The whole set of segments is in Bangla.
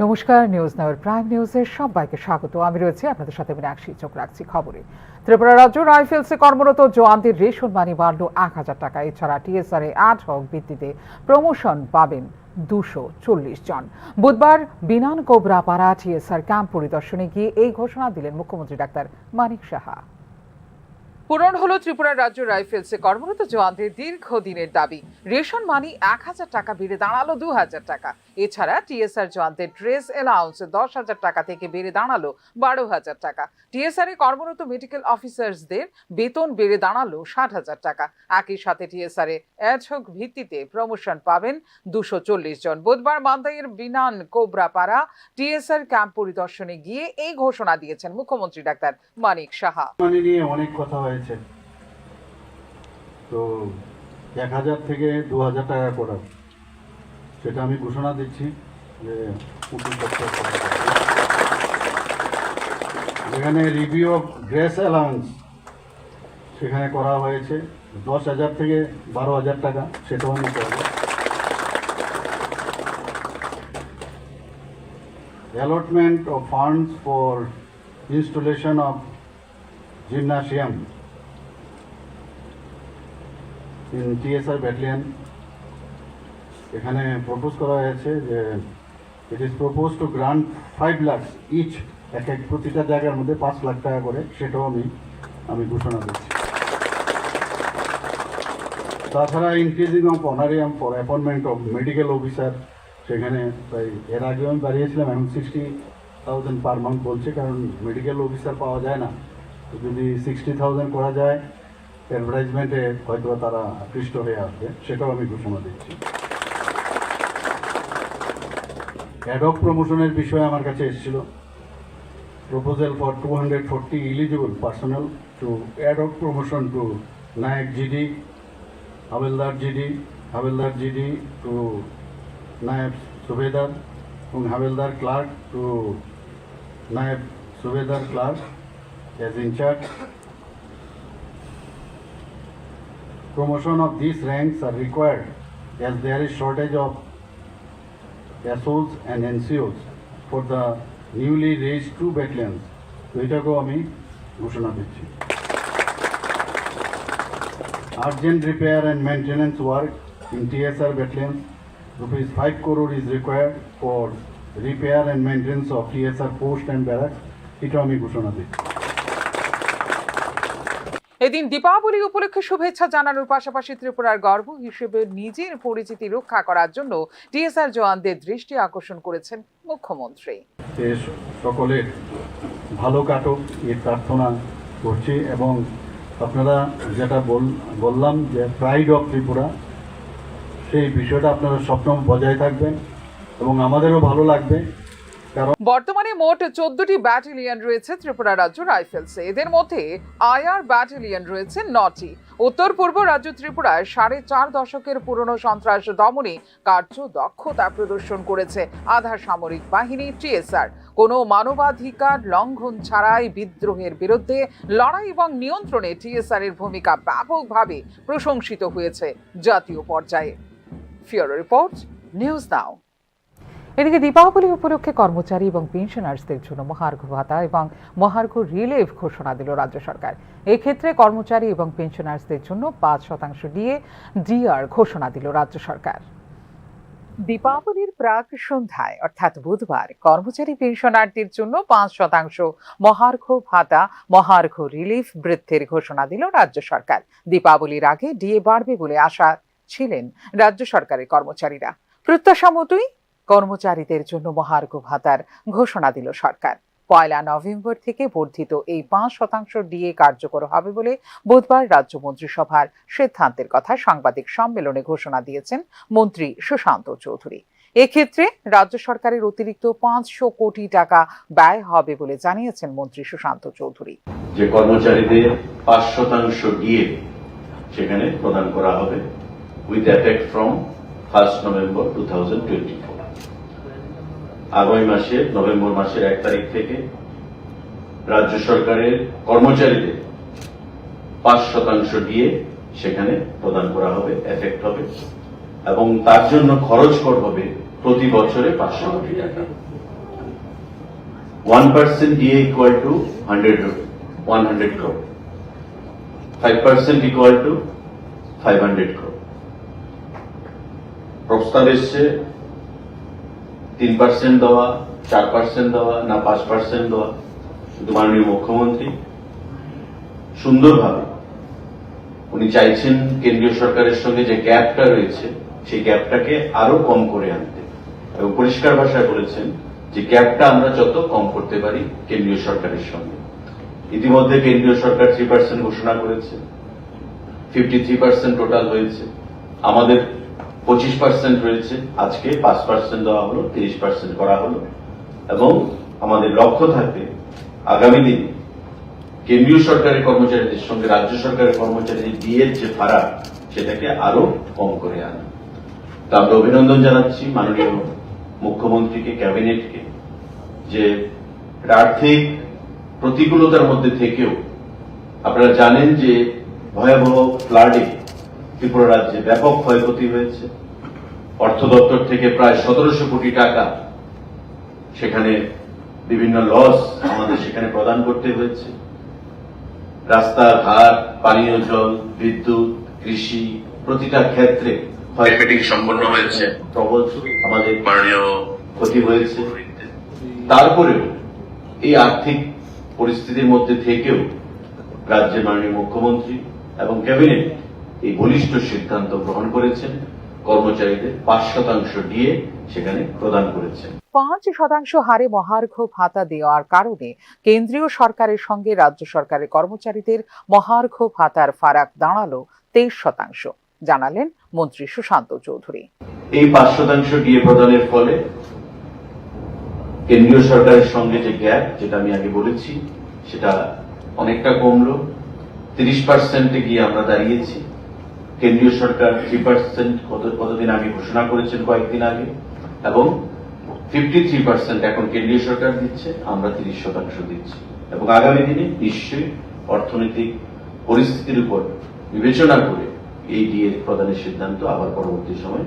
নমস্কার, নিউজ নাওয়ের প্রাইম নিউজের সবাইকে স্বাগত। আমি রয়েছে আপনাদের সাথে মীনাক্ষী। চোখ রাখছি খবরে। ত্রিপুরা রাজ্য রাইফেলসে কর্মরত জওয়ানদের রেশন মানি বাড়ল 1,000 টাকা। এছাড়া টিএসআর এ ad hoc ভিত্তিতে প্রমোশন পাবেন 240 জন। বুধবার বিনান কোবরাপাড়া টিএসআর ক্যাম্প পরিদর্শনে গিয়ে এই ঘোষণা দিলেন মুখ্যমন্ত্রী ডাক্তার মানিক সাহা। পূরণ হলো ত্রিপুরা রাজ্য রাইফেলসে কর্মরত জওয়ানদের দীর্ঘদিনের দাবি। রেশন মানি 1,000 টাকা বেড়ে দাঁড়ালো 2,000 টাকা। এছাড়া টিএসআর জওয়ানদের ড্রেস অ্যালাউন্স 10,000 টাকা থেকে বেড়ে দাঁড়ালো 12,000 টাকা। টিএসআর এ কর্মরত মেডিকেল অফিসার্সদের বেতন বেড়ে দাঁড়ালো 60,000 টাকা। একই সাথে টিএসআর এ ad hoc ভিত্তিতে প্রমোশন পাবেন 240 জন। বুধবার মান্দাইয়ের বিনান কোবরাপাড়া টিএসআর ক্যাম্প পরিদর্শনে গিয়ে এই ঘোষণা দিয়েছেন মুখ্যমন্ত্রী ডাক্তার মানিক সাহা। মানি নিয়ে অনেক কথা হয়েছে, তো 1,000 থেকে 2,000 টাকা করা, সেটা আমি ঘোষণা দিচ্ছি যে যেখানে রিভিউ অফ ড্রেস অ্যালাউন্স সেখানে করা হয়েছে 10,000 থেকে 12,000 টাকা, সেটাও আমি করব। Allotment of funds for installation of gymnasium in TSR battalion, এখানে প্রপোজ করা হয়েছে যে it is propose to grant 5 lakh each, এক প্রতিটা জায়গার মধ্যে 5 লাখ টাকা করে, সেটাও আমি ঘোষণা দিচ্ছি। তাছাড়া increasing of honorarium for appointment of medical officer, সেখানে প্রায় এর আগে আমি বাড়িয়েছিলাম, এখন 60,000 পার মান্থ বলছে, কারণ মেডিকেল অফিসার পাওয়া যায় না। তো যদি 60,000 করা যায়, অ্যাডভার্টাইজমেন্টে হয়তো তারা আকৃষ্ট হয়ে আসবে, সেটাও আমি ঘোষণা দিচ্ছি। অ্যাডক প্রমোশনের বিষয়ে আমার কাছে এসেছিল proposal for 240 eligible personal to ad hoc promotion to naik GD, havildar GD to naib subedar এবং havildar clerk to naib subedar clerk as in charge. Promotion of these ranks are required as there is shortage of SOs and NCOs for the newly raised 2 battalions. তো এটাকেও আমি ঘোষণা দিচ্ছি। Urgent repair and maintenance work in TSR battalions, rupees 5 crore is required for repair and maintenance of TSR post and barracks. এটাও আমি ঘোষণা দিচ্ছি। এদিন দীপাবলি উপলক্ষে শুভেচ্ছা জানানোর পাশাপাশি ত্রিপুরার গর্ব হিসেবে নিজের পরিচিতি রক্ষা করার জন্য টিএসআর জওয়ানদের দৃষ্টি আকর্ষণ করেছেন মুখ্যমন্ত্রী। সকলের ভালো কাটুক এই প্রার্থনা করছি, এবং আপনারা যেটা বললাম যে প্রাইড অফ ত্রিপুরা, সেই বিষয়টা আপনারা সবসময় বজায় থাকবেন এবং আমাদেরও ভালো লাগবে। বর্তমানে মোট 14টি ব্যাটালিয়ন রয়েছে ত্রিপুরা রাজ্য রাইফেলসে। এদের মধ্যে আইআর ব্যাটালিয়ন রয়েছে 9টি। উত্তর পূর্ব রাজ্য ত্রিপুরায় 4.5 দশকের পুরনো সন্ত্রাস দমনে কার্য দক্ষতা প্রদর্শন করেছে আধা সামরিক বাহিনী টিএসআর। কোনো মানবাধিকার লঙ্ঘন ছাড়াই বিদ্রোহের বিরুদ্ধে লড়াই এবং নিয়ন্ত্রণে টিএসআর এর ভূমিকা ব্যাপকভাবে প্রশংসিত হয়েছে জাতীয় পর্যায়ে। ফিউরো রিপোর্ট, নিউজ নাও। এদিকে দীপাবলি উপলক্ষে কর্মচারী এবং পেনশনার্সদের জন্য মহার্ঘ ভাতা এবং মহার্ঘ রিলিফ ঘোষণা দিল রাজ্য সরকার। এক্ষেত্রে কর্মচারী এবং পেনশনার্সদের জন্য 5% ডিআর ঘোষণা দিল রাজ্য সরকার। দীপাবলির প্রাক সন্ধ্যায় অর্থাৎ বুধবার কর্মচারী পেনশনারদের জন্য 5% মহার্ঘ ভাতা, মহার্ঘ রিলিফ বৃদ্ধির ঘোষণা দিল রাজ্য সরকার। দীপাবলির আগে ডিএ বাড়বে বলে আশা ছিলেন রাজ্য সরকারের কর্মচারীরা। প্রত্যাশা মতোই কর্মচারীদের জন্য মহার্ঘ ভাতার ঘোষণা দিল সরকার। 1 নভেম্বর থেকে বর্ধিত এই 5% ডিএ কার্যকর হবে বলে বুধবার রাজ্য মন্ত্রিসভার সিদ্ধান্তের কথা সাংবাদিক সম্মেলনে ঘোষণা দিয়েছেন মন্ত্রী সুশান্ত চৌধুরী। এক্ষেত্রে রাজ্য সরকারের অতিরিক্ত 500 কোটি টাকা ব্যয় হবে বলে জানিয়েছেন মন্ত্রী সুশান্ত চৌধুরী। যে কর্মচারীদের 5% ডিএ সেখানে প্রদান করা হবে উইথ এফেক্ট ফ্রম 1 নভেম্বর 2024। আগামী মাসে নভেম্বর মাসের 1 তারিখ থেকে রাজ্য সরকারের কর্মচারীদের 5% ডিএ সেখানে প্রদান করা হবে, এফেক্ট হবে, এবং তার জন্য খরচ কর হবে প্রতি বছরে 500 কোটি টাকা। 1% DA equal to 100 crore. 5% equal to 500 crore. প্রস্তাব এসছে 3% দেওয়া, 4% দেওয়া, না 5% দেওয়া। কিন্তু মাননীয় মুখ্যমন্ত্রী সুন্দরভাবে উনি চাইছেন কেন্দ্রীয় সরকারের সঙ্গে যে গ্যাপটা রয়েছে সেই গ্যাপটাকে আরো কম করে আনতে, এবং পরিষ্কার ভাষায় বলেছেন যে গ্যাপটা আমরা যত কম করতে পারি কেন্দ্রীয় সরকারের সঙ্গে। ইতিমধ্যে কেন্দ্রীয় সরকার 3% ঘোষণা করেছে, 53% টোটাল হয়েছে, আমাদের 25% রয়েছে, আজকে 5% দেওয়া হলো, 30% করা হলো, এবং আমাদের লক্ষ্য থাকবে আগামী দিনে কেন্দ্রীয় সরকারের কর্মচারীদের সঙ্গে রাজ্য সরকারের কর্মচারীদের ডিএর যে ফারাক সেটাকে আরো কম করে আনা। তা আমরা অভিনন্দন জানাচ্ছি মাননীয় মুখ্যমন্ত্রীকে, ক্যাবিনেটকে, যে আর্থিক প্রতিকূলতার মধ্যে থেকেও আপনারা জানেন যে ভয়াবহ ফ্লাডে ত্রিপুরা রাজ্যে ব্যাপক ক্ষয়ক্ষতি হয়েছে। অর্থ দপ্তর থেকে প্রায় 1700 কোটি টাকা সেখানে বিভিন্ন লস আমাদের সেখানে প্রদান করতে হয়েছে। রাস্তাঘাট, পানীয় জল, বিদ্যুৎ, কৃষি প্রতিটা ক্ষেত্রে ক্ষয়ক্ষতি সম্পন্ন হয়েছে, প্রবল আমাদের মাননীয় ক্ষতি হয়েছে। তারপরেও এই আর্থিক পরিস্থিতির মধ্যে থেকেও রাজ্যের মাননীয় মুখ্যমন্ত্রী এবং ক্যাবিনেট এই বলিষ্ঠ সিদ্ধান্ত গ্রহণ করেছেন, কর্মচারীদের 5% ডিএ সেখানে প্রদান করেছেন। 5% হারে মহার্ঘ ভাতা দেওয়ার কারণে কেন্দ্রীয় সরকারের সঙ্গে রাজ্য সরকারের কর্মচারীদের মহার্ঘ ভাতার ফারাক দাঁড়ালো 23%, জানালেন মন্ত্রী সুশান্ত চৌধুরী। এই 5% ডিএ প্রদানের ফলে কেন্দ্রীয় সরকারের সঙ্গে যে গ্যাপ, যেটা আমি আগে বলেছি, সেটা অনেকটা কমলো। 30% গিয়ে আমরা দাঁড়িয়েছি। কেন্দ্রীয় সরকার 3% কতদিন আগে ঘোষণা করেছেন, কয়েকদিন আগে, এবং 53% এখন কেন্দ্রীয় সরকার দিচ্ছে, আমরা 30% দিচ্ছি, এবং আগামী দিনে নিশ্চয়ই অর্থনৈতিক পরিস্থিতির উপর বিবেচনা করে এই ডিএ প্রদানের সিদ্ধান্ত আবার পরবর্তী সময়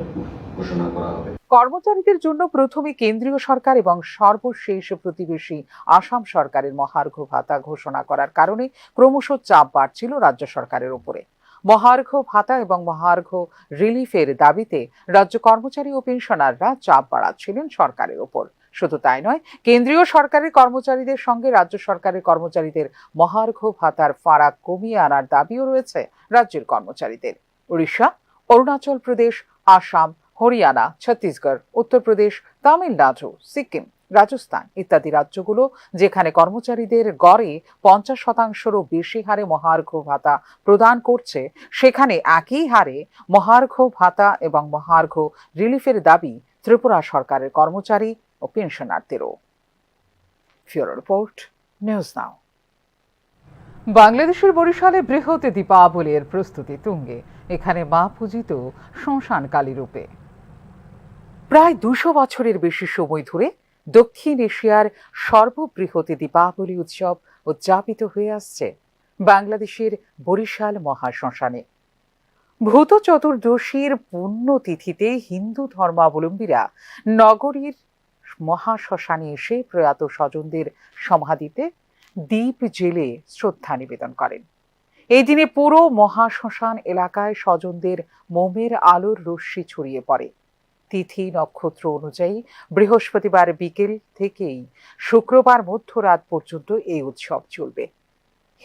ঘোষণা করা হবে। কর্মচারীদের জন্য প্রথমে কেন্দ্রীয় সরকার এবং সর্বশেষ প্রতিবেশী আসাম সরকারের মহার্ঘ ভাতা ঘোষণা করার কারণে ক্রমশ চাপ বাড়ছিল রাজ্য সরকারের উপরে। মহার্ঘ ভাতা এবং মহার্ঘ রিলিফের দাবিতে রাজ্য কর্মচারী ও পেনশনাররা চাপ বাড়াচ্ছিলেন সরকারের উপর। শুধু তাই নয়, কেন্দ্রীয় সরকারের কর্মচারীদের সঙ্গে রাজ্য সরকারের কর্মচারীদের মহার্ঘ ভাতার ফারাক কমিয়ে আনার দাবিও রয়েছে রাজ্যের কর্মচারীদের। উড়িষ্যা, অরুণাচল প্রদেশ, আসাম, হরিয়ানা, ছত্তিশগড়, উত্তরপ্রদেশ, তামিলনাড়ু, সিকিম, রাজস্থান ইত্যাদি রাজ্যগুলো যেখানে কর্মচারীদের গড়ে 50%-রও বেশি হারে মহার্ঘ ভাতা প্রদান করছে, সেখানে একই হারে মহার্ঘ ভাতা এবং মহার্ঘ রিলিফের দাবি ত্রিপুরা সরকারের কর্মচারী ও পেনশনারদেরও। Bureau report, news now. বাংলাদেশের বরিশালে বৃহৎ দীপাবলির প্রস্তুতি তুঙ্গে। এখানে মা পূজিত শ্মশান কালী রূপে। প্রায় 200 বছরের বেশি সময় ধরে দক্ষিণ এশিয়ার সর্ববৃহৎ দীপাবলি উৎসব উদযাপিত হয়ে আসছে বাংলাদেশের বরিশাল মহাশ্মশানে। ভূত চতুর্দশীর পুণ্যতিথিতে হিন্দু ধর্মাবলম্বীরা নগরীর মহাশ্মশানে এসে প্রয়াত স্বজনদের সমাধিতে দীপ জেলে শ্রদ্ধা নিবেদন করেন। এই দিনে পুরো মহাশ্মশান এলাকায় স্বজনদের মোমের আলোর রশ্মি ছড়িয়ে পড়ে। তিথি নক্ষত্র অনুযায়ী বৃহস্পতিবার বিকেল থেকেই শুক্রবার মধ্যরাত পর্যন্ত এই উৎসব চলবে।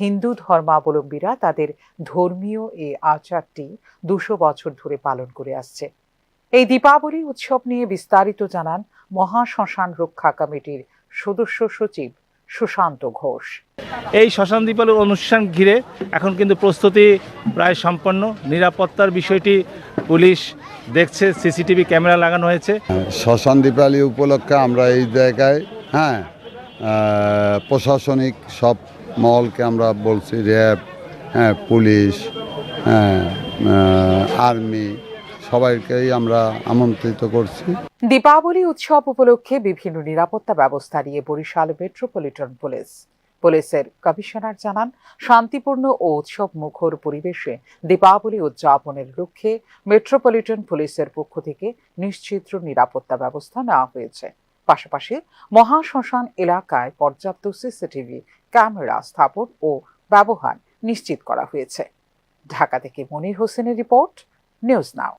হিন্দু ধর্মাবলম্বীরা তাদের ধর্মীয় এই আচারটি 200 বছর ধরে পালন করে আসছে। এই দীপাবলি উৎসব নিয়ে বিস্তারিত জানান মহাশ্মশান রক্ষা কমিটির সদস্য সচিব সুশান্ত ঘোষ। এই শ্মশান দীপাবলি অনুষ্ঠান ঘিরে এখন কিন্তু প্রস্তুতি প্রায় সম্পন্ন। নিরাপত্তার বিষয়টি পুলিশ দেখছে, সিসিটিভি ক্যামেরা লাগানো হয়েছে। শ্মশান দীপাবলি উপলক্ষে আমরা এই জায়গায় প্রশাসনিক সব মহলকে আমরা বলছি, র্যাব, পুলিশ, আর্মি সবাইকেই আমরা আমন্ত্রিত করছি। দীপাবলি উৎসব উপলক্ষে বিভিন্ন নিরাপত্তা ব্যবস্থা নিয়ে বরিশাল মেট্রোপলিটন পুলিশের কমিশনার জানান, শান্তিপূর্ণ ও উৎসব মুখর পরিবেশে দীপাবলি উদযাপনের লক্ষ্যে মেট্রোপলিটন পুলিশের পক্ষ থেকে নিশ্চিত নিরাপত্তা ব্যবস্থা নেওয়া হয়েছে। পাশাপাশি মহাশ্মশান এলাকায় পর্যাপ্ত সিসিটিভি ক্যামেরা স্থাপন ও ব্যবহার নিশ্চিত করা হয়েছে। ঢাকা থেকে মনির হোসেনের রিপোর্ট, নিউজ নাও।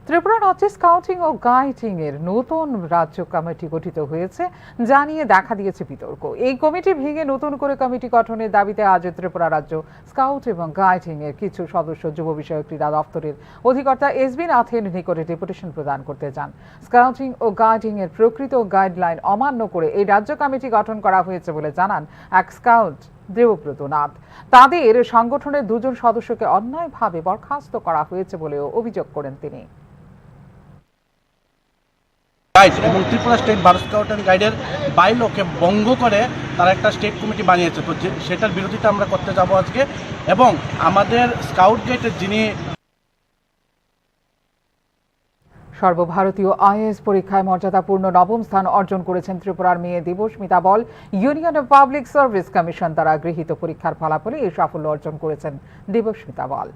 ত্রিপুরা রাজ্যে স্কাউটিং ও গাইডিং এর নতুন রাজ্য কমিটি গঠিত হয়েছে, যা নিয়ে দেখা দিয়েছে বিতর্ক। এই কমিটি ভেঙে নতুন করে কমিটি গঠনের দাবিতে আজ ত্রিপুরা রাজ্য স্কাউট এবং গাইডিং এর কিছু সদস্য যুব বিষয়ক ক্রীড়া দপ্তরের অধিকর্তা এসবি নাথের নিকটে ডেপুটেশন প্রদান করতে যান। স্কাউটিং ও গাইডিং এর প্রকৃত গাইডলাইন অমান্য করে এই রাজ্য কমিটি গঠন করা হয়েছে বলে জানান এক স্কাউট দেবব্রত নাথ। তাদের সংগঠনের দুজন সদস্যকে অন্যায়ভাবে বরখাস্ত করা হয়েছে বলেও অভিযোগ করেন তিনি। গাইড এবং Tripura state bar scout and গাইডের বাইলকে ভঙ্গ করে তারা একটা স্টেট কমিটি বানিয়েছে, তো সেটার বিরোধিতা আমরা করতে যাব আজকে। এবং আমাদের স্কাউট গাইডের যিনি সর্বভারতীয় আইএএস পরীক্ষায় মর্যাদাপূর্ণ নবম স্থান অর্জন করেছেন ত্রিপুরার মেয়ে Debasmita Bal. Union of Public Service Commission দ্বারা গৃহীত পরীক্ষার ফলাফলে এই সাফল্য অর্জন করেছেন দেবস্মিতা বল।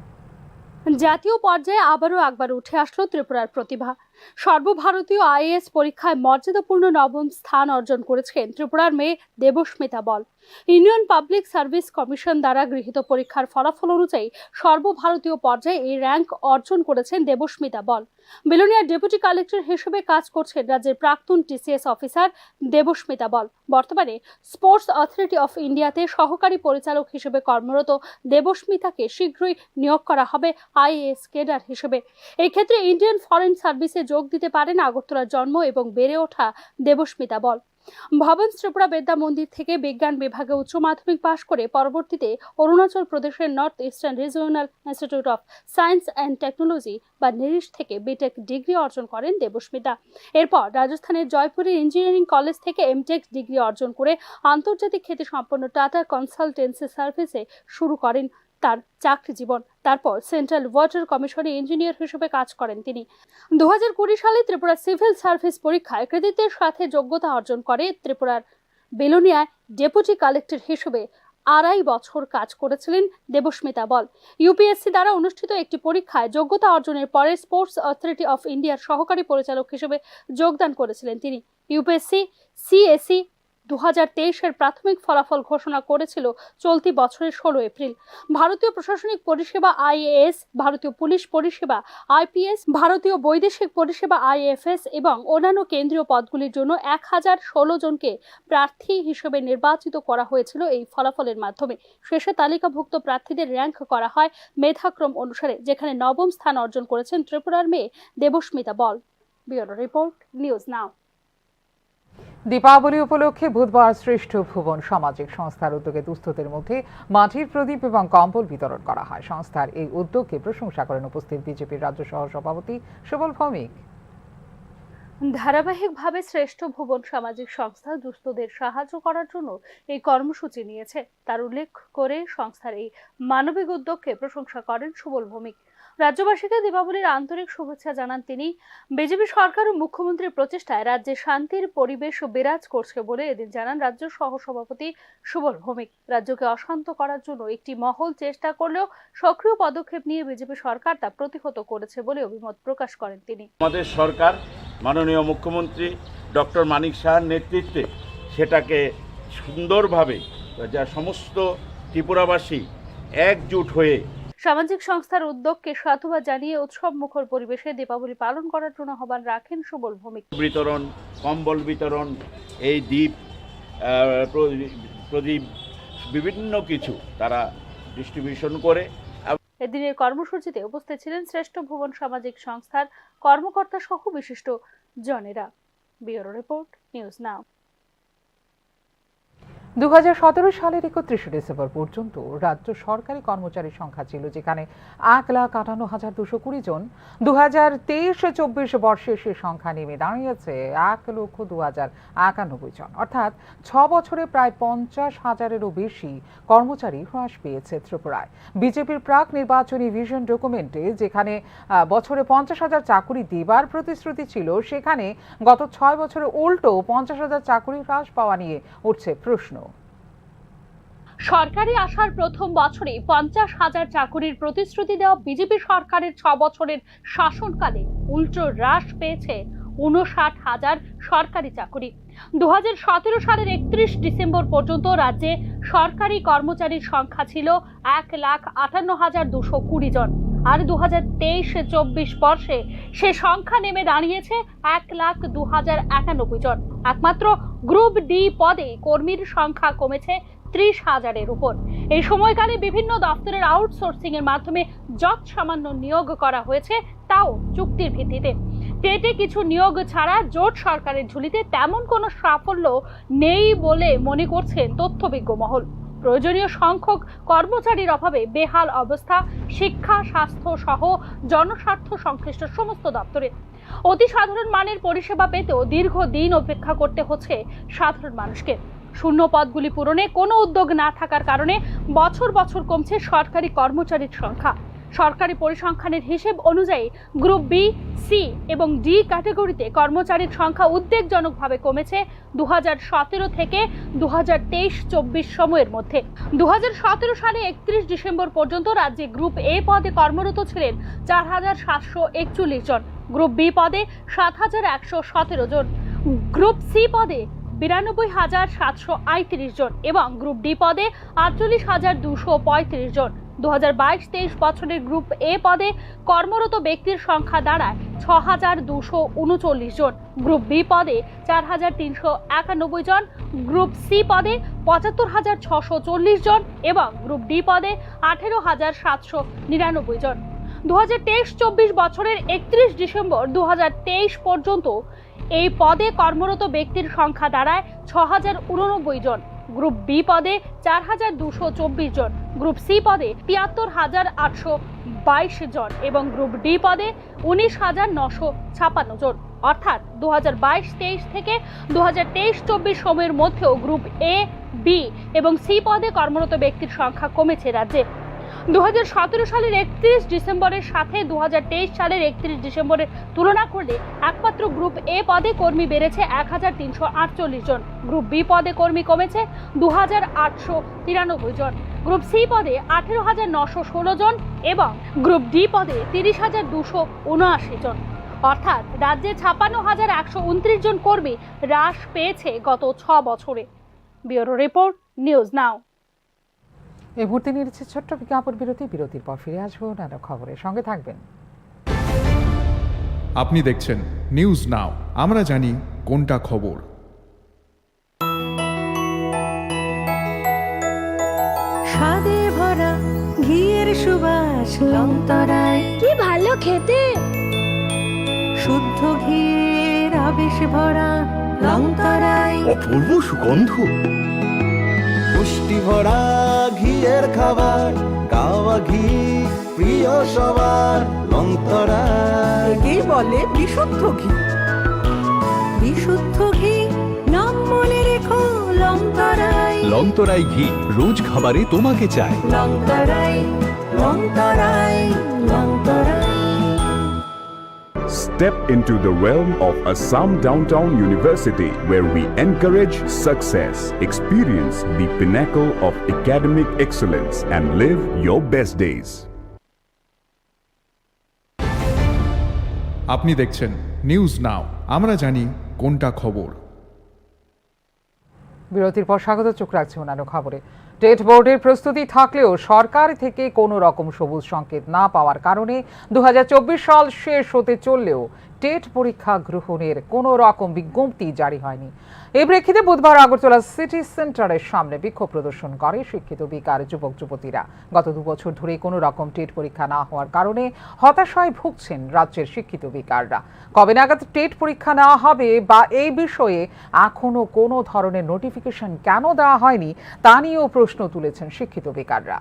জাতীয় পর্যায়ে আবারও একবার উঠে আসলো ত্রিপুরার প্রতিভা। সর্বভারতীয় আইএএস পরীক্ষায় মর্যাদাপূর্ণ নবম স্থান অর্জন করেছেন ত্রিপুরার মেয়ে Debasmita Bal. Union public Service Commission দ্বারা গৃহীত পরীক্ষার ফলাফল অনুযায়ী সর্বভারতীয় পর্যায়ে এই র্যাঙ্ক অর্জন করেছেন দেবস্মিতা বল। বিলোনিয়ার ডেপুটি কালেক্টর হিসেবে কাজ করছেন রাজ্যের প্রাক্তন টিসিএস অফিসার দেবস্মিতা বল। বর্তমানে স্পোর্টস অথরিটি অফ ইন্ডিয়াতে সহকারী পরিচালক হিসেবে কর্মরত দেবস্মিতাকে শীঘ্রই নিয়োগ করা হবে আইএএস ক্যাডার হিসেবে। এই ক্ষেত্রে ইন্ডিয়ান ফরেন সার্ভিসে যোগ দিতে পারেন আগরতলার জন্ম এবং বেড়ে ওঠা দেবস্মিতা বল। ভবন ত্রিপুরা বিদ্যা মন্দির থেকে বিজ্ঞান বিভাগে উচ্চ মাধ্যমিক পাশ করে পরবর্তীতে অরুণাচল প্রদেশের north eastern regional institute of science and technology বা নিরিশ থেকে বিটেক ডিগ্রি অর্জন করেন দেবস্মিতা। এরপর রাজস্থানের জয়পুরের ইঞ্জিনিয়ারিং কলেজ থেকে এমটেক ডিগ্রি অর্জন করে আন্তর্জাতিক খ্যাতিসম্পন্ন টাটা কনসালটেন্সি সার্ভিসে শুরু করেন তার চাকরি জীবন। তারপর সেন্ট্রাল ওয়াটার কমিশনে ইঞ্জিনিয়ার হিসেবে কাজ করেন তিনি। 2020 সালে ত্রিপুরা সিভিল সার্ভিস পরীক্ষায় কৃতিত্বের সাথে যোগ্যতা অর্জন করে ত্রিপুরার বেলোনিয়ায় ডেপুটি কালেক্টর হিসেবে 2.5 বছর কাজ করেছিলেন দেবস্মিতা বল। ইউপিএসসি দ্বারা অনুষ্ঠিত একটি পরীক্ষায় যোগ্যতা অর্জনের পরে স্পোর্টস অথরিটি অফ ইন্ডিয়ার সহকারী পরিচালক হিসেবে যোগদান করেছিলেন তিনি। ইউপিএসসি সিএসি 2023-এর প্রাথমিক ফলাফল ঘোষণা করেছিল চলতি বছরের 16 এপ্রিল। ভারতীয় প্রশাসনিক পরিষেবা আইএএস, ভারতীয় পুলিশ পরিষেবা আইপিএস, ভারতীয় বৈদেশিক পরিষেবা আইএফএস এবং অন্যান্য কেন্দ্রীয় পদগুলির জন্য 1016 জনকে প্রার্থী হিসেবে নির্বাচিত করা হয়েছিল। এই ফলাফলের মাধ্যমে শেষে তালিকাভুক্ত প্রার্থীদের র্যাঙ্ক করা হয় মেধাক্রম অনুসারে, যেখানে নবম স্থান অর্জন করেছেন ত্রিপুরার মেয়ে Debasmita Bal. Bureau report, news now. Deepavali উপলক্ষে বুধবার শ্রেষ্ঠ ভুবন সামাজিক সংস্থার উদ্যোগে দুস্থদের মধ্যে মাটির প্রদীপ এবং কম্বল বিতরণ করা হয়। সংস্থার এই উদ্যোগকে প্রশংসা করেন উপস্থিত বিজেপির রাজ্য সহ সভাপতি সুবল ভৌমিক। ধারাবাহিকভাবে শ্রেষ্ঠ ভুবন সামাজিক সংস্থা দুস্থদের সাহায্য করার জন্য এই কর্মসূচি নিয়েছে, তার উল্লেখ করে সংস্থার এই মানবিক উদ্যোগকে প্রশংসা করেন সুবল ভৌমিক। রাজ্যবাসীকে দীপাবলির আন্তরিক শুভেচ্ছা জানান তিনি। বিজেপি সরকার ও মুখ্যমন্ত্রীর প্রচেষ্টায় রাজ্যে শান্তির পরিবেশ বিরাজ করছে বলে এদিন জানান রাজ্য সহসভাপতি সুবল ভৌমিক। রাজ্যকে অশান্ত করার জন্য একটি মহল চেষ্টা করলেও সক্রিয় পদক্ষেপ নিয়ে বিজেপি সরকার তা প্রতিহত করেছে বলে অভিমত প্রকাশ করেন তিনি। আমাদের সরকার মাননীয় মুখ্যমন্ত্রী ডক্টর মানিক সাহার নেতৃত্বে সেটাকে সুন্দরভাবে যা সমস্ত ত্রিপুরাবাসী একজুট হয়ে সামাজিক সংস্থার উদ্যোগকে সাধুবাদ জানিয়ে উৎসব মুখর পরিবেশে দীপাবলি পালন করার জন্য আহ্বান রাখেন সুবল ভৌমিক। বিতরণ, কম্বল বিতরণ, এই দ্বীপ প্রদীপ বিভিন্ন কিছু তারা ডিস্ট্রিবিউশন করে। এদিনের কর্মসূচিতে উপস্থিত ছিলেন শ্রেষ্ঠ ভুবন সামাজিক সংস্থার কর্মকর্তা সহ বিশিষ্ট জনেরা। Bureau report, news now. 2017 সালের 31 ডিসেম্বর পর্যন্ত রাজ্য সরকারি কর্মচারীর সংখ্যা ছিল যেখানে 1,58,220 জন। 2023-24 বর্ষে সে সংখ্যা নেমে দাঁড়িয়েছে 1,02,091 জন, অর্থাৎ 6 বছরে প্রায় 50,000-এরও বেশি কর্মচারী হ্রাস পেয়েছে ত্রিপুরায়। বিজেপির প্রাক নির্বাচনী ভিশন ডকুমেন্টে যেখানে বছরে 50,000 চাকুরি দেবার প্রতিশ্রুতি ছিল, সেখানে গত 6 বছরে উল্টো 50,000 চাকুরি হ্রাস পাওয়া নিয়ে উঠছে প্রশ্ন। সরকারি আসার প্রথম বছরে 50,000 চাকুরির প্রতিশ্রুতি দেওয়া বিজেপি সরকারের 6 বছরের শাসনকালে উল্টো হ্রাস পেয়েছে 59,000 সরকারি চাকরি। 2017 সালের 31 ডিসেম্বর পর্যন্ত রাজ্যে সরকারি কর্মচারীর সংখ্যা ছিল 1,58,220 জন, আর 2023-24 বর্ষে সে সংখ্যা নেমে দাঁড়িয়েছে 1,02,091 জন। একমাত্র গ্রুপ ডি পদে কর্মীর সংখ্যা কমেছে 30,000-এর উপর। এই সময়কালে বিভিন্ন দপ্তরের আউটসোর্সিং এর মাধ্যমে যৎ সামান্য নিয়োগ করা হয়েছে, তাও চুক্তির ভিত্তিতে। টেটে কিছু নিয়োগ ছাড়া জোট সরকারের ঝুলিতে তেমন কোনো সাফল্য নেই বলে মনে করছেন তথ্যবিজ্ঞ মহল। প্রয়োজনীয় সংখ্যক কর্মচারীর অভাবে বেহাল অবস্থা শিক্ষা, স্বাস্থ্য সহ জনস্বার্থ সংশ্লিষ্ট সমস্ত দপ্তরে। অতি সাধারণ মানের পরিষেবা পেতেও দীর্ঘদিন অপেক্ষা করতে হচ্ছে সাধারণ মানুষকে। শূন্য পদগুলি পূরণে কোনো উদ্যোগ না থাকার কারণে বছর বছর কমছে সরকারি কর্মচারীর সংখ্যা। সরকারি পরিসংখ্যানের হিসেব অনুযায়ী গ্রুপ বি, সি এবং ডি ক্যাটাগরিতে কর্মচারীর সংখ্যা উদ্বেগজনকভাবে কমেছে 2017 থেকে 2023-24 সময়ের মধ্যে। 2017 সালে 31 ডিসেম্বর পর্যন্ত রাজ্যে গ্রুপ এ পদে কর্মরত ছিলেন 4,741 জন, গ্রুপ বি পদে 7,117 জন, গ্রুপ সি পদে 92,738 জন এবং গ্রুপ ডি পদে 48,235 জন। 2022-23 বছরের গ্রুপ এ পদে কর্মরত ব্যক্তির সংখ্যা দাঁড়ায় 6,239 জন, গ্রুপ বি পদে 4,391 জন, গ্রুপ সি পদে 75,640 জন এবং গ্রুপ ডি পদে 18,799 জন। 2023-24 বছরের 31 ডিসেম্বর 2023 পর্যন্ত এই পদে কর্মরত ব্যক্তির সংখ্যা দাঁড়ায় 6,089 জন, গ্রুপ বি পদে 4,224 জন, গ্রুপ সি পদে 73,822 জন এবং গ্রুপ ডি পদে 19,956 জন। অর্থাৎ 2022-23 থেকে 2023-24 সময়ের মধ্যেও গ্রুপ এ, বি এবং সি পদে কর্মরত ব্যক্তির সংখ্যা কমেছে রাজ্যে। 2017 সালের 31 ডিসেম্বরের সাথে 2023 সালের 31 ডিসেম্বরের তুলনা করলে একমাত্র গ্রুপ এ পদে কর্মী বেড়েছে 1,348 জন, গ্রুপ বি পদে কর্মী কমেছে 2,893 জন, গ্রুপ সি পদে 18,916 জন এবং গ্রুপ ডি পদে 30,279 জন। অর্থাৎ রাজ্যে 56,129 জন কর্মী হ্রাস পেয়েছে গত 6 বছরে। ব্যুরো রিপোর্ট, নিউজ নাও। এই মুহূর্তে নিয়েছে ছোট্ট বিজ্ঞাপন বিরতির পর ফিরে আসবো নানা খবরের সঙ্গে থাকবেন। আপনি দেখছেন নিউজ নাও, আমরা জানি কোনটা খবর। স্বাদে ভরা ঘিয়ের সুবাস লংতরায়, কি ভালো খেতে। শুদ্ধ ঘিয়ের আবেশ ভরা লংতরায়, অপূর্ব সুগন্ধ, পুষ্টি ভরা ঘিয়ের খাবার, গাওয়া ঘি প্রিয় সবার লংতরায়। একেই বলে বিশুদ্ধ ঘি। বিশুদ্ধ ঘি নাম মনে রেখো লংতরায়। লংতরাই ঘি রোজ খাবারে তোমাকে চায়। Longtharai, Longtharai, Longtharai. Step into the realm of Assam Downtown University, where we encourage success, experience the pinnacle of academic excellence, and live your best days. আপনি দেখছেন নিউজ নাও, আমরা জানি কোনটা খবর। বিরতির পর স্বাগত, চোখ রাখছে অন্যান্য খবরে। টেট বোর্ডের প্রস্তুতি থাকলেও সরকার থেকে কোনো রকম সবুজ সংকেত না পাওয়ার কারণে 2024 সাল শেষ হতে চললেও টেট পরীক্ষা গ্রহণের কোনো রকম বিজ্ঞপ্তি জারি হয়নি। এই প্রেক্ষিতে বুধবার আগরতলা সিটি সেন্টারের সামনে বিক্ষোভ প্রদর্শন করে শিক্ষিত বেকার যুবক যুবতীরা। গত 2 বছর ধরে কোনো রকম টেট পরীক্ষা না হওয়ার কারণে হতাশায় ভুগছেন রাজ্যের শিক্ষিত বেকাররা। কবে নাগাদ টেট পরীক্ষা নেওয়া হবে বা এই বিষয়ে এখনো কোনো ধরনের নোটিফিকেশন কেন দেওয়া হয়নি তা নিয়েও প্রশ্ন তুলেছেন শিক্ষিত বেকাররা।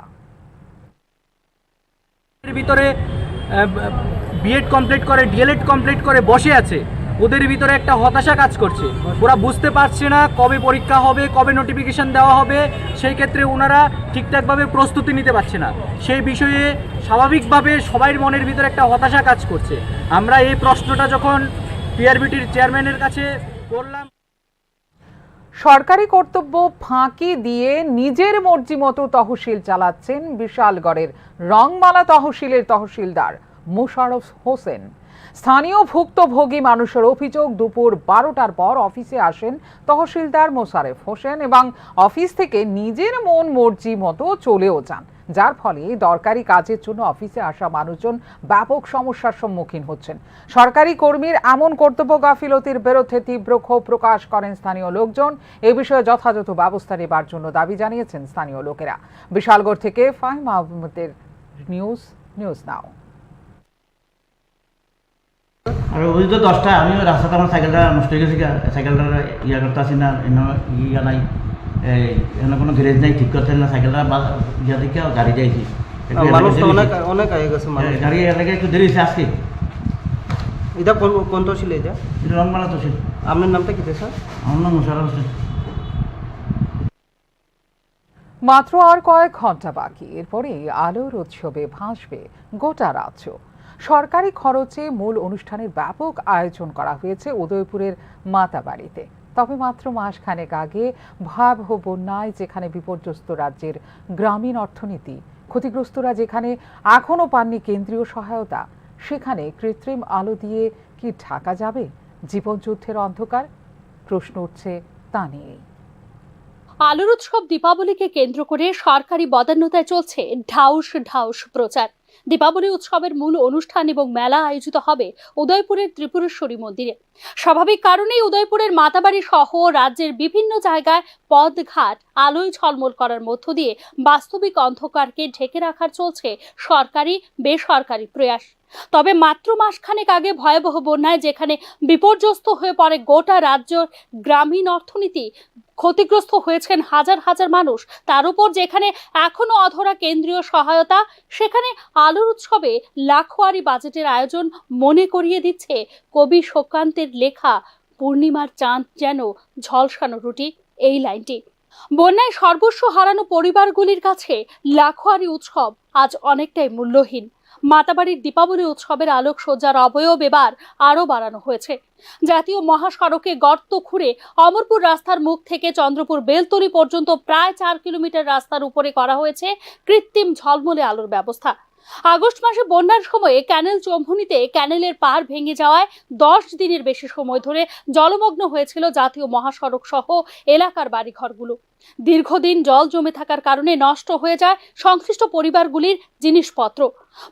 ভিতরে বিএড কমপ্লিট করে, ডিএলএড কমপ্লিট করে বসে আছে, ওদের ভিতরে একটা হতাশা কাজ করছে। ওরা বুঝতে পারছে না কবে পরীক্ষা হবে, কবে নোটিফিকেশন দেওয়া হবে, সেই ক্ষেত্রে ওনারা ঠিকঠাকভাবে প্রস্তুতি নিতে পারছে না। সেই বিষয়ে স্বাভাবিকভাবে সবার মনের ভিতরে একটা হতাশা কাজ করছে। আমরা এই প্রশ্নটা যখন পিআরবিটির চেয়ারম্যানের কাছে করলাম, সরকারি কর্তব্য ফাঁকি দিয়ে নিজের মর্জি মতো তহসিল চালাচ্ছেন বিশালগড়ের রংমালা তহসিলের তহসিলদার মোশাররফ হোসেন। স্থানীয় ভুক্তভোগী মানুষের অভিযোগ, দুপুর 12টার পর অফিসে আসেন তহসিলদার মোশাররফ হোসেন এবং অফিস থেকে নিজের মন মর্জি মতো চলেও যান, যার ফলে দরকারি কাজের জন্য অফিসে আসা মানুষজন ব্যাপক সমস্যার সম্মুখীন হচ্ছেন। সরকারি কর্মীর এমন কর্তব্য গাফিলতির বিরুদ্ধে তীব্র ক্ষোভ প্রকাশ করেন স্থানীয় লোকজন। এ বিষয়ে যথাযথ ব্যবস্থা নেবার জন্য দাবি জানিয়েছেন স্থানীয় লোকেরা। বিশালগড় থেকে ফাহিম আহমেদের নিউজ নাও। আর ওই তো 10টায় আমিও রাস্তাতে আমার সাইকেলটা নষ্ট হয়ে গেছে, সাইকেলটা ইয়া করতে আসি না, ইয়া নাই, এখানে কোনো গ্যারেজ নাই, ঠিক করতে না, সাইকেলটা ইয়া দেখে গাড়ি যাইছি, অনেক আগে গেছে গাড়ি এলাকায় একটু দেরি হয়েছে আজকে। এটা কোন তহসিল? এটা রংমালা তহসিল। আপনার নামটা কি স্যার? আমার নাম মোশাররফ হোসেন। মাত্র আর কয়েক ঘন্টা বাকি, এরপরেই আলোর উৎসবে ভাসবে গোটা রাজ্য। সরকারি খরচে মূল অনুষ্ঠানের ব্যাপক আয়োজন করা হয়েছে উদয়পুরের মাতাবাড়িতে। তবে মাত্র মাসখানেক আগে ভয়াবহ বন্যায় যেখানে বিপর্যস্ত রাজ্যের গ্রামীণ অর্থনীতি, ক্ষতিগ্রস্তরা যেখানে এখনও পাননি কেন্দ্রীয় সহায়তা, সেখানে কৃত্রিম আলো দিয়ে কি ঢাকা যাবে জীবনযুদ্ধের অন্ধকার? প্রশ্ন উঠছে তা নিয়েই। আলোর উৎসব দীপাবলিকে কেন্দ্র করে সরকারি বদান্যতায় চলছে ঢাউস ঢাউস প্রচার। দীপাবলি উৎসবের মূল অনুষ্ঠান এবং মেলা আয়োজিত হবে উদয়পুরের ত্রিপুরেশ্বরী মন্দিরে। স্বাভাবিক কারণেই উদয়পুরের মাতাবাড়ি সহ রাজ্যের বিভিন্ন জায়গায় পথঘাট আলোয় ঝলমল করার মধ্য দিয়ে বাস্তবিক অন্ধকারকে ঢেকে রাখার চলছে সরকারি বেসরকারি প্রয়াস। তবে মাত্র মাসখানেক আগে ভয়াবহ বন্যায় যেখানে বিপর্যস্ত হয়ে পড়ে গোটা রাজ্যের গ্রামীণ অর্থনীতি, ক্ষতিগ্রস্ত হয়েছেন হাজার হাজার মানুষ, তার উপর যেখানে এখনো অধরা কেন্দ্রীয় সহায়তা, সেখানে আলোর উৎসবে লাখোয়ারি বাজেটের আয়োজন মনে করিয়ে দিচ্ছে কবি শোকান্তের লেখা পূর্ণিমার চাঁদ যেন ঝলসানো রুটি এই লাইনটি। বন্যায় সর্বস্ব হারানো পরিবারগুলির কাছে লাখোয়ারি উৎসব আজ অনেকটাই মূল্যহীন। মাতাবাড়ির দীপাবলি উৎসবের আলোকসজ্জার অবয়ব এবার আরও বাড়ানো হয়েছে। জাতীয় মহাসড়কে গর্ত খুঁড়ে অমরপুর রাস্তার মুখ থেকে চন্দ্রপুর বেলতলি পর্যন্ত প্রায় 4 কিলোমিটার রাস্তার উপরে করা হয়েছে কৃত্রিম ঝলমলে আলোর ব্যবস্থা। আগস্ট মাসে বন্যার সময়ে ক্যানেল চম্ভুনিতে ক্যানেলের পার ভেঙে যাওয়ায় 10 দিনের বেশি সময় ধরে জলমগ্ন হয়েছিল জাতীয় মহাসড়ক সহ এলাকার বাড়িঘরগুলো। দীর্ঘদিন জল জমে থাকার কারণে নষ্ট হয়ে যায় সংশ্লিষ্ট পরিবারগুলির জিনিসপত্র।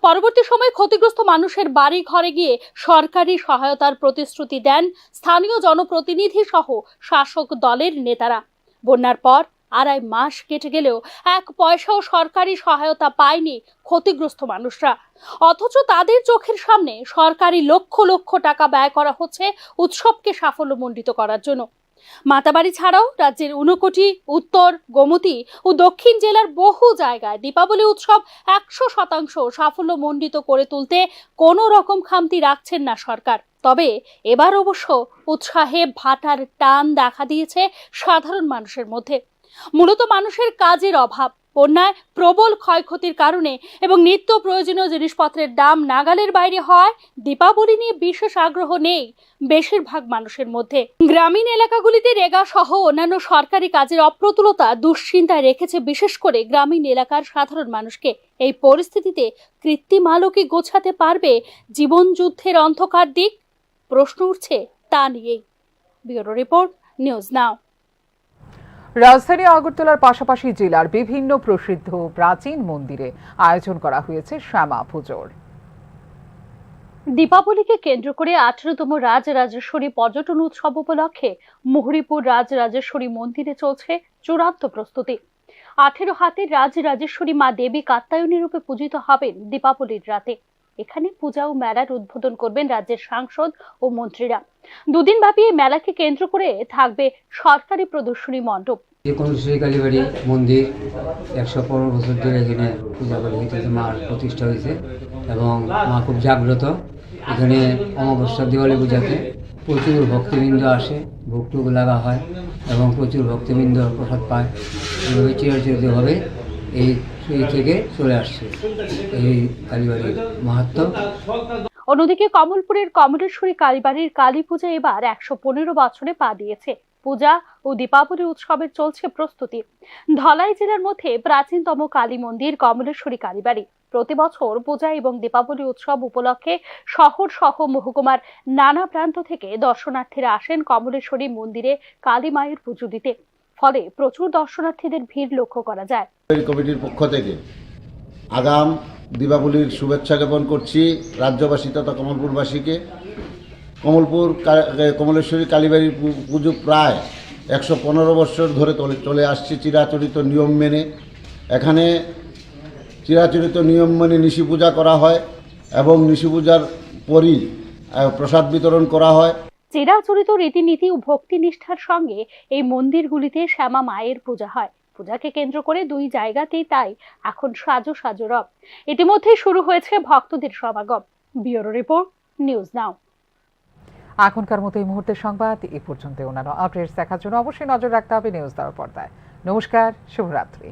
পরবর্তী সময়ে ক্ষতিগ্রস্ত মানুষের বাড়ি ঘরে গিয়ে সরকারি সহায়তার প্রতিশ্রুতি দেন স্থানীয় জনপ্রতিনিধি সহ শাসক দলের নেতারা। বন্যার পর 2.5 মাস কেটে গেলেও 1 পয়সাও সরকারি সহায়তা পায়নি ক্ষতিগ্রস্ত মানুষরা, অথচ তাদের চোখের সামনে সরকারি লক্ষ লক্ষ টাকা ব্যয় করা হচ্ছে উৎসবকে সাফল্যমণ্ডিত করার জন্য। মাতাবাড়ি ছাড়াও রাজ্যের 59 উত্তর, গোমতী ও দক্ষিণ জেলার বহু জায়গায় দীপাবলি উৎসব 100% সাফল্যমণ্ডিত করে তুলতে কোনো রকম খামতি রাখছেন না সরকার। তবে এবার অবশ্য উৎসাহে ভাটার টান দেখা দিয়েছে সাধারণ মানুষের মধ্যে। মূলত মানুষের কাজের অভাব, বন্যায় প্রবল ক্ষয়ক্ষতির কারণে এবং নিত্য প্রয়োজনীয় জিনিসপত্রের দাম নাগালের বাইরে হওয়ায় দীপাবলি নিয়ে বিশেষ আগ্রহ নেই বেশিরভাগ মানুষের মধ্যে। গ্রামীণ এলাকাগুলিতে রেগা সহ অন্যান্য সরকারি কাজের অপ্রতুলতা দুশ্চিন্তায় রেখেছে বিশেষ করে গ্রামীণ এলাকার সাধারণ মানুষকে। এই পরিস্থিতিতে কৃত্রিম আলো কি গোছাতে পারবে জীবনযুদ্ধের অন্ধকার দিক? প্রশ্ন উঠছে তা নিয়েই। ব্যুরো রিপোর্ট, নিউজ নাও। রাজধানী আগরতলার পাশাপাশি জেলার বিভিন্ন প্রসিদ্ধ প্রাচীন মন্দিরে আয়োজন করা হয়েছে শ্যামা পুজোর। দীপাবলিকে কেন্দ্র করে 18তম রাজরাজেশ্বরী পর্যটন উৎসব উপলক্ষে মুহুরীপুর রাজরাজেশ্বরী মন্দিরে চলছে চূড়ান্ত প্রস্তুতি। 18 হাতের রাজরাজেশ্বরী মা দেবী কাত্যায়নী রূপে পূজিত হবেন দীপাবলির রাতে। এখানে পূজা ও মেলার উদ্বোধন করবেন রাজ্যের সাংসদ ও মন্ত্রীরা। 2 দিন ব্যাপী এই মেলাকে কেন্দ্র করে থাকবে সরকারি প্রদর্শনী মণ্ডপ। শ্রী কালীবাড়ি মন্দির 115 বছর ধরে এখানে পূজা করা হইতেছে, মার প্রতিষ্ঠা হয়েছে এবং মা খুব জাগ্রত। এখানে অমাবস্যা দিওয়ালি পূজাতে প্রচুর ভক্তবৃন্দ আসে, ভোগটুক লাগা হয় এবং প্রচুর ভক্তবৃন্দ প্রসাদ পায়। এইভাবে চিরাচরিতভাবে এই থেকে চলে আসছে এই কালীবাড়ির মাহাত্ম্য। অন্যদিকে কমলপুরের কমলেশ্বরী কালীবাড়ির কালী পূজা এবার 115 বছরে পা দিয়েছে। পূজা ও দীপাবলি উৎসবের চলছে প্রস্তুতি। ধলাই জেলার মধ্যে প্রাচীনতম কালী মন্দির কমলেশ্বরী কালীবাড়ি। প্রতি বছর পূজা এবং দীপাবলি উৎসব উপলক্ষে শহর সহ মহকুমার নানা প্রান্ত থেকে দর্শনার্থীরা আসেন কমলেশ্বরী মন্দিরে কালী মায়ের পুজো দিতে। ফলে প্রচুর দর্শনার্থীদের ভিড় লক্ষ্য করা যায়। কমিটির পক্ষ থেকে আগাম দীপাবলির শুভেচ্ছা জ্ঞাপন করছি রাজ্যবাসী তথা কমলপুরবাসীকে। কমলেশ্বরী কালীবাড়ির পুজো প্রায় 115 বছর ধরে চলে আসছে চিরাচরিত নিয়ম মেনে। এখানে চিরাচরিত নিয়ম মেনে নিশি পূজা করা হয় এবং নিশি পূজার পরই প্রসাদ বিতরণ করা হয়। চিরাচরিত রীতিনীতি ও ভক্তি নিষ্ঠার সঙ্গে এই মন্দিরগুলিতে শ্যামা মায়ের পূজা হয়। পূজাকে কেন্দ্র করে দুই জায়গাতেই তাই এখন সাজো সাজো রব। ইতিমধ্যেই শুরু হয়েছে ভক্তদের সমাগম। ব্যুরো রিপোর্ট, নিউজ নাও। এখনকার মতো এই মুহূর্তের সংবাদ এ পর্যন্ত। অন্যান্য আপডেটস দেখার জন্য অবশ্যই নজর রাখতে হবে নিউজ নাও পর্দায়। নমস্কার, শুভরাত্রি।